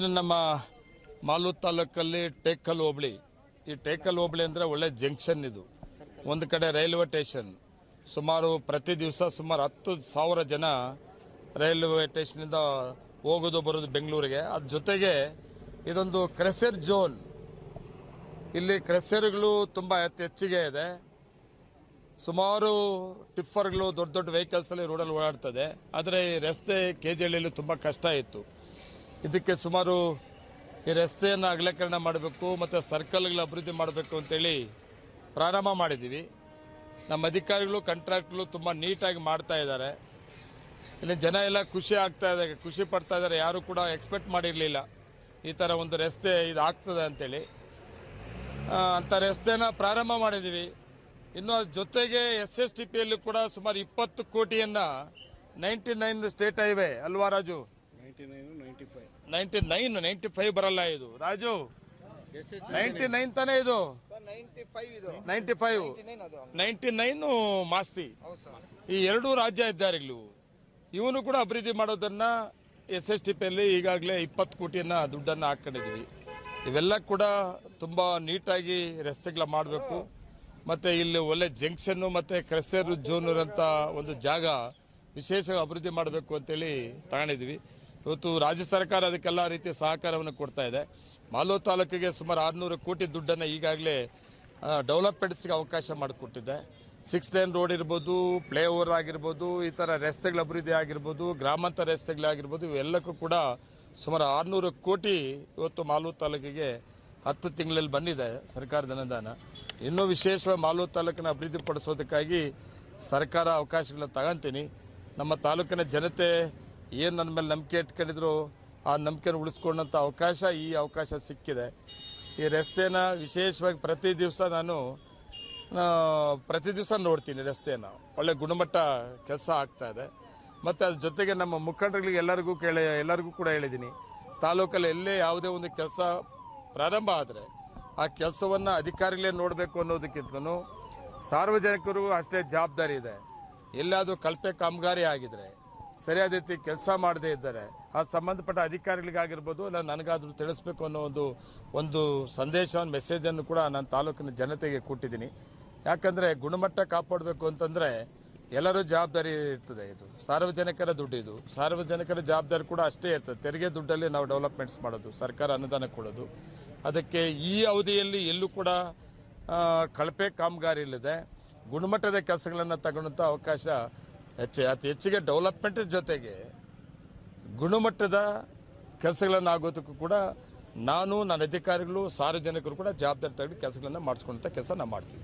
ಏನು ನಮ್ಮ ಮಾಲೂರು ತಾಲೂಕಲ್ಲಿ ಟೇಕಲ್ ಹೋಬಳಿ, ಈ ಟೇಕಲ್ ಹೋಬಳಿ ಅಂದರೆ ಒಳ್ಳೆ ಜಂಕ್ಷನ್. ಇದು ಒಂದು ಕಡೆ ರೈಲ್ವೆ ಸ್ಟೇಷನ್, ಸುಮಾರು ಪ್ರತಿ ದಿವಸ ಸುಮಾರು 10,000 ಜನ ರೈಲ್ವೆ ಸ್ಟೇಷನಿಂದ ಹೋಗೋದು ಬರೋದು ಬೆಂಗಳೂರಿಗೆ. ಅದ್ರ ಜೊತೆಗೆ ಇದೊಂದು ಕ್ರೆಸರ್ ಝೋನ್. ಇಲ್ಲಿ ಕ್ರೆಸರ್ಗಳು ತುಂಬ ಹೆಚ್ಚಿಗೆ ಇದೆ. ಸುಮಾರು ಟಿಪ್ಪರ್ಗಳು ದೊಡ್ಡ ದೊಡ್ಡ ವೆಹಿಕಲ್ಸ್ ಅಲ್ಲಿ ರೋಡಲ್ಲಿ ಓಡಾಡ್ತದೆ. ಆದರೆ ಈ ರಸ್ತೆ ಕೆಜೆಹಳ್ಳಿಯಲ್ಲಿ ತುಂಬ ಕಷ್ಟ ಇತ್ತು. ಇದಕ್ಕೆ ಸುಮಾರು ಈ ರಸ್ತೆಯನ್ನು ಅಗಲೀಕರಣ ಮಾಡಬೇಕು ಮತ್ತು ಸರ್ಕಲ್ಗಳ ಅಭಿವೃದ್ಧಿ ಮಾಡಬೇಕು ಅಂತೇಳಿ ಪ್ರಾರಂಭ ಮಾಡಿದ್ದೀವಿ. ನಮ್ಮ ಅಧಿಕಾರಿಗಳು ಕಾಂಟ್ರಾಕ್ಟ್ಗಳು ತುಂಬ ನೀಟಾಗಿ ಮಾಡ್ತಾ ಇದ್ದಾರೆ. ಇಲ್ಲಿ ಜನ ಎಲ್ಲ ಖುಷಿ ಆಗ್ತಾ ಇದೆ, ಖುಷಿ ಪಡ್ತಾ ಇದ್ದಾರೆ. ಯಾರು ಕೂಡ ಎಕ್ಸ್ಪೆಕ್ಟ್ ಮಾಡಿರಲಿಲ್ಲ ಈ ಥರ ಒಂದು ರಸ್ತೆ ಇದು ಆಗ್ತದೆ ಅಂತೇಳಿ. ಅಂಥ ರಸ್ತೆನ ಪ್ರಾರಂಭ ಮಾಡಿದ್ದೀವಿ. ಇನ್ನು ಅದ್ರ ಜೊತೆಗೆ SSTPಯಲ್ಲೂ ಕೂಡ ಸುಮಾರು 20 ಕೋಟಿಯನ್ನು 99 ಸ್ಟೇಟ್ ಹೈವೇ ಅಲ್ವಾ ರಾಜು? 95 ಬರಲ್ಲ ಇದು ರಾಜು, 99 ತಾನೇ ಇದು, 99 ಮಾಸ್ತಿ. ಈ ಎರಡೂ ರಾಜ್ಯ ಹೆದ್ದಾರಿಗಳು ಇವನು ಕೂಡ ಅಭಿವೃದ್ಧಿ ಮಾಡೋದನ್ನ SSTPಯಲ್ಲಿ ಈಗಾಗಲೇ 20 ಕೋಟಿಯನ್ನ ದುಡ್ಡನ್ನು ಹಾಕೊಂಡಿದ್ದೀವಿ. ಇವೆಲ್ಲ ಕೂಡ ತುಂಬಾ ನೀಟಾಗಿ ರಸ್ತೆಗಳ ಮಾಡಬೇಕು. ಮತ್ತೆ ಇಲ್ಲಿ ಒಳ್ಳೆ ಜಂಕ್ಷನ್ ಮತ್ತೆ ಕ್ರೆಸರ್ ಝೋನ್ ಅಂತ ಒಂದು ಜಾಗ ವಿಶೇಷ ಅಭಿವೃದ್ಧಿ ಮಾಡಬೇಕು ಅಂತೇಳಿ ತಗೊಂಡಿದ್ವಿ. ಇವತ್ತು ರಾಜ್ಯ ಸರ್ಕಾರ ಅದಕ್ಕೆಲ್ಲ ರೀತಿಯ ಸಹಕಾರವನ್ನು ಕೊಡ್ತಾ ಇದೆ. ಮಾಲೂರು ತಾಲೂಕಿಗೆ ಸುಮಾರು 600 ಕೋಟಿ ದುಡ್ಡನ್ನು ಈಗಾಗಲೇ ಡೆವಲಪ್ಮೆಂಟ್ಸ್ಗೆ ಅವಕಾಶ ಮಾಡಿಕೊಟ್ಟಿದೆ. 6 ಲೇನ್ ರೋಡ್ ಇರ್ಬೋದು, ಫ್ಲೈಓವರ್ ಆಗಿರ್ಬೋದು, ಈ ಥರ ರಸ್ತೆಗಳ ಅಭಿವೃದ್ಧಿ ಆಗಿರ್ಬೋದು, ಗ್ರಾಮಾಂತರ ರಸ್ತೆಗಳಾಗಿರ್ಬೋದು, ಇವೆಲ್ಲಕ್ಕೂ ಕೂಡ ಸುಮಾರು 600 ಕೋಟಿ ಇವತ್ತು ಮಾಲೂರು ತಾಲೂಕಿಗೆ 10 ತಿಂಗಳಲ್ಲಿ ಬಂದಿದೆ ಸರ್ಕಾರದ ಅನುದಾನ. ಇನ್ನೂ ವಿಶೇಷವಾಗಿ ಮಾಲೂರು ತಾಲೂಕಿನ ಅಭಿವೃದ್ಧಿ ಪಡಿಸೋದಕ್ಕಾಗಿ ಸರ್ಕಾರ ಅವಕಾಶಗಳನ್ನ ತಗೊಂತೀನಿ. ನಮ್ಮ ತಾಲೂಕಿನ ಜನತೆ ಏನು ನನ್ನ ಮೇಲೆ ನಂಬಿಕೆ ಇಟ್ಕೊಂಡಿದ್ರು ಆ ನಂಬಿಕೆನ ಉಳಿಸ್ಕೊಂಡಂಥ ಈ ಅವಕಾಶ ಸಿಕ್ಕಿದೆ. ಈ ರಸ್ತೆನ ವಿಶೇಷವಾಗಿ ಪ್ರತಿ ದಿವಸ ನೋಡ್ತೀನಿ. ರಸ್ತೆನ ಒಳ್ಳೆ ಗುಣಮಟ್ಟ ಕೆಲಸ ಆಗ್ತಾ ಇದೆ. ಮತ್ತು ಅದ್ರ ಜೊತೆಗೆ ನಮ್ಮ ಮುಖಂಡರುಗಳಿಗೆ ಎಲ್ಲರಿಗೂ ಕೂಡ ಹೇಳಿದ್ದೀನಿ, ತಾಲೂಕಲ್ಲಿ ಎಲ್ಲೇ ಯಾವುದೇ ಒಂದು ಕೆಲಸ ಪ್ರಾರಂಭ ಆದರೆ ಆ ಕೆಲಸವನ್ನು ಅಧಿಕಾರಿಗಳೇ ನೋಡಬೇಕು ಅನ್ನೋದಕ್ಕಿಂತಲೂ ಸಾರ್ವಜನಿಕರು ಅಷ್ಟೇ ಜವಾಬ್ದಾರಿ ಇದೆ. ಎಲ್ಲಾದರೂ ಕಳಪೆ ಕಾಮಗಾರಿ ಆಗಿದ್ರೆ, ಸರಿಯಾದ ರೀತಿ ಕೆಲಸ ಮಾಡದೇ ಇದ್ದಾರೆ, ಆ ಸಂಬಂಧಪಟ್ಟ ಅಧಿಕಾರಿಗಳಿಗಾಗಿರ್ಬೋದು ಇಲ್ಲ ನನಗಾದರೂ ತಿಳಿಸ್ಬೇಕು ಅನ್ನೋ ಒಂದು ಸಂದೇಶವನ್ನು ಮೆಸೇಜನ್ನು ಕೂಡ ನಾನು ತಾಲೂಕಿನ ಜನತೆಗೆ ಕೊಟ್ಟಿದ್ದೀನಿ. ಯಾಕಂದರೆ ಗುಣಮಟ್ಟ ಕಾಪಾಡಬೇಕು ಅಂತಂದರೆ ಎಲ್ಲರೂ ಜವಾಬ್ದಾರಿ ಇರ್ತದೆ. ಇದು ಸಾರ್ವಜನಿಕರ ದುಡ್ಡು, ಇದು ಸಾರ್ವಜನಿಕರ ಜವಾಬ್ದಾರಿ ಕೂಡ ಅಷ್ಟೇ ಇರ್ತದೆ. ತೆರಿಗೆ ದುಡ್ಡಲ್ಲಿ ನಾವು ಡೆವಲಪ್ಮೆಂಟ್ಸ್ ಮಾಡೋದು, ಸರ್ಕಾರ ಅನುದಾನ ಕೊಡೋದು. ಅದಕ್ಕೆ ಈ ಅವಧಿಯಲ್ಲಿ ಎಲ್ಲೂ ಕೂಡ ಕಳಪೆ ಕಾಮಗಾರಿ ಇಲ್ಲದೆ ಗುಣಮಟ್ಟದ ಕೆಲಸಗಳನ್ನು ತಗೊಳ್ಳೋಂಥ ಅವಕಾಶ ಹೆಚ್ಚಿಗೆ ಡೆವಲಪ್ಮೆಂಟ್ ಜೊತೆಗೆ ಗುಣಮಟ್ಟದ ಕೆಲಸಗಳನ್ನು ಆಗೋದಕ್ಕೂ ಕೂಡ ನಾನು, ನನ್ನ ಅಧಿಕಾರಿಗಳು, ಸಾರ್ವಜನಿಕರು ಕೂಡ ಜವಾಬ್ದಾರಿ ತಗೊಂಡು ಕೆಲಸಗಳನ್ನು ಮಾಡಿಸ್ಕೊಂಡಂಥ ಕೆಲಸ ನಾವು ಮಾಡ್ತೀವಿ.